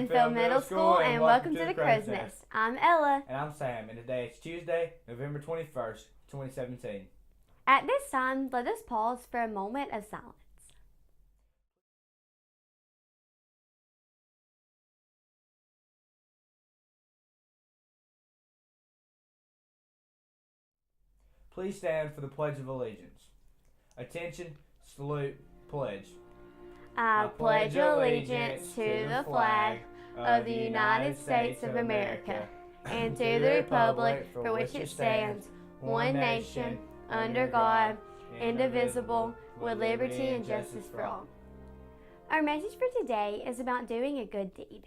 Winfield Middle School, and welcome to the Crow's Nest. I'm Ella. And I'm Sam, and today is Tuesday, November 21st, 2017. At this time, let us pause for a moment of silence. Please stand for the Pledge of Allegiance. Attention, salute, pledge. I pledge allegiance to the flag of the United States of America and to the republic for which it stands, one nation, under God, indivisible, with liberty and justice for all. Our message for today is about doing a good deed.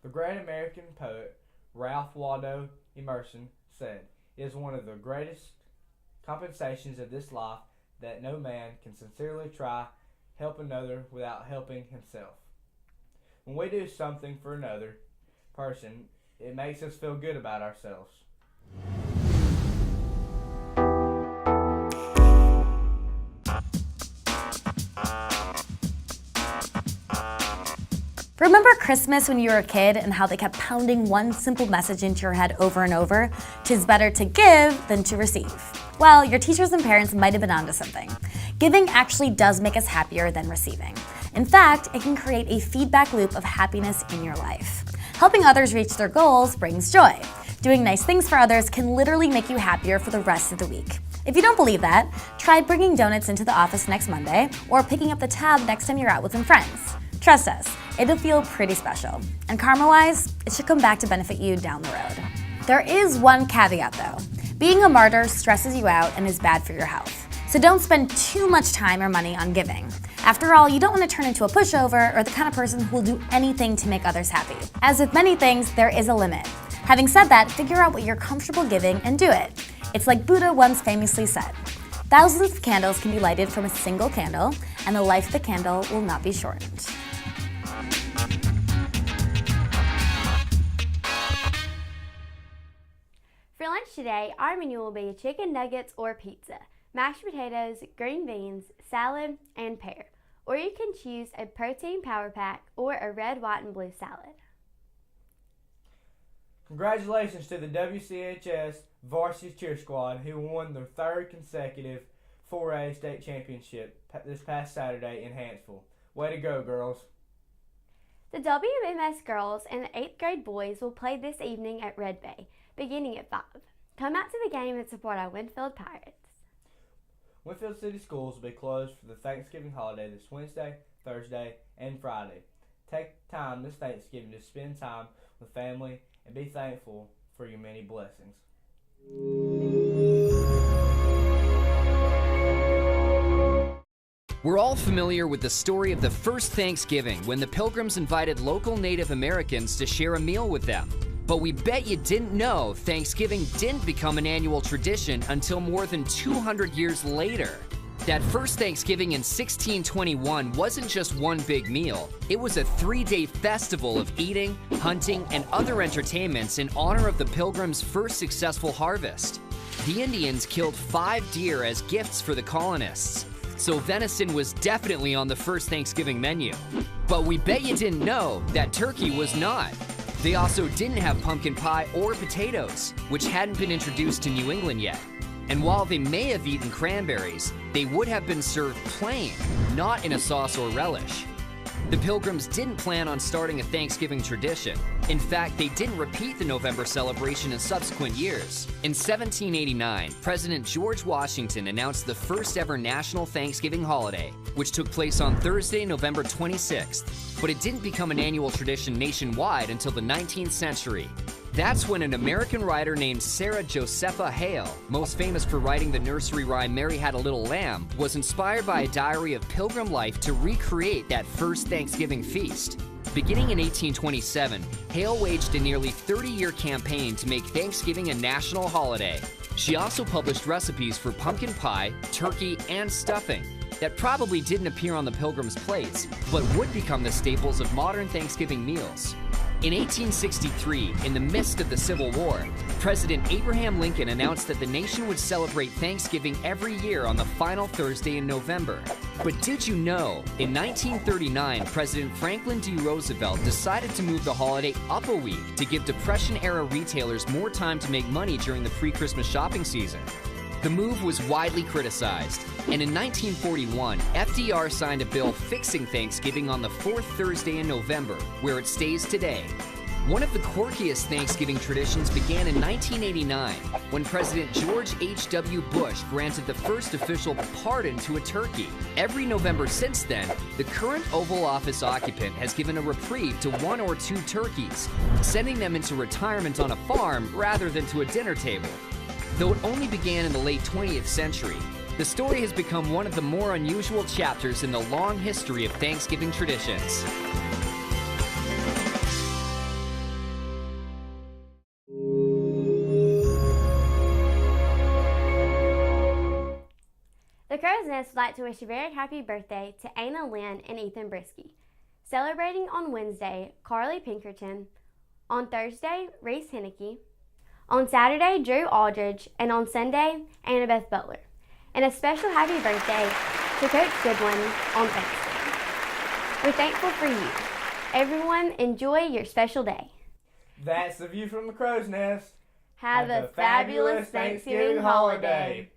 The great American poet Ralph Waldo Emerson said, "It is one of the greatest compensations of this life that no man can sincerely try help another without helping himself." When we do something for another person, it makes us feel good about ourselves. Remember Christmas when you were a kid and how they kept pounding one simple message into your head over and over? 'Tis better to give than to receive. Well, your teachers and parents might have been onto something. Giving actually does make us happier than receiving. In fact, it can create a feedback loop of happiness in your life. Helping others reach their goals brings joy. Doing nice things for others can literally make you happier for the rest of the week. If you don't believe that, try bringing donuts into the office next Monday or picking up the tab next time you're out with some friends. Trust us, it'll feel pretty special. And karma-wise, it should come back to benefit you down the road. There is one caveat though. Being a martyr stresses you out and is bad for your health. So don't spend too much time or money on giving. After all, you don't want to turn into a pushover or the kind of person who will do anything to make others happy. As with many things, there is a limit. Having said that, figure out what you're comfortable giving and do it. It's like Buddha once famously said, "Thousands of candles can be lighted from a single candle, and the life of the candle will not be shortened." For lunch today, our menu will be chicken nuggets or pizza, mashed potatoes, green beans, salad, and pear. Or you can choose a protein power pack or a red, white, and blue salad. Congratulations to the WCHS Varsity Cheer Squad who won their third consecutive 4A state championship this past Saturday in Hanceville. Way to go, girls. The WMS girls and the 8th grade boys will play this evening at Red Bay, beginning at 5. Come out to the game and support our Winfield Pirates. Winfield City Schools will be closed for the Thanksgiving holiday this Wednesday, Thursday, and Friday. Take time this Thanksgiving to spend time with family and be thankful for your many blessings. We're all familiar with the story of the first Thanksgiving when the Pilgrims invited local Native Americans to share a meal with them. But we bet you didn't know Thanksgiving didn't become an annual tradition until more than 200 years later. That first Thanksgiving in 1621 wasn't just one big meal. It was a 3-day festival of eating, hunting, and other entertainments in honor of the Pilgrims' first successful harvest. The Indians killed 5 deer as gifts for the colonists, so venison was definitely on the first Thanksgiving menu. But we bet you didn't know that turkey was not. They also didn't have pumpkin pie or potatoes, which hadn't been introduced to New England yet. And while they may have eaten cranberries, they would have been served plain, not in a sauce or relish. The Pilgrims didn't plan on starting a Thanksgiving tradition. In fact, they didn't repeat the November celebration in subsequent years. In 1789, President George Washington announced the first ever national Thanksgiving holiday, which took place on Thursday, November 26th. But it didn't become an annual tradition nationwide until the 19th century. That's when an American writer named Sarah Josepha Hale, most famous for writing the nursery rhyme Mary Had a Little Lamb, was inspired by a diary of pilgrim life to recreate that first Thanksgiving feast. Beginning in 1827, Hale waged a nearly 30-year campaign to make Thanksgiving a national holiday. She also published recipes for pumpkin pie, turkey, and stuffing that probably didn't appear on the Pilgrims' plates, but would become the staples of modern Thanksgiving meals. In 1863, in the midst of the Civil War, President Abraham Lincoln announced that the nation would celebrate Thanksgiving every year on the final Thursday in November. But did you know, in 1939, President Franklin D. Roosevelt decided to move the holiday up a week to give Depression-era retailers more time to make money during the pre-Christmas shopping season. The move was widely criticized, and in 1941, FDR signed a bill fixing Thanksgiving on the fourth Thursday in November, where it stays today. One of the quirkiest Thanksgiving traditions began in 1989, when President George H.W. Bush granted the first official pardon to a turkey. Every November since then, the current Oval Office occupant has given a reprieve to 1 or 2 turkeys, sending them into retirement on a farm rather than to a dinner table. Though it only began in the late 20th century, the story has become one of the more unusual chapters in the long history of Thanksgiving traditions. The Crow's Nest would like to wish a very happy birthday to Anna Lynn and Ethan Brisky. Celebrating on Wednesday, Carly Pinkerton. On Thursday, Reese Henneke. On Saturday, Drew Aldridge, and on Sunday, Annabeth Butler. And a special happy birthday to Coach Goodwin on Thanksgiving. We're thankful for you. Everyone, enjoy your special day. That's the view from the Crow's Nest. Have a fabulous Thanksgiving holiday.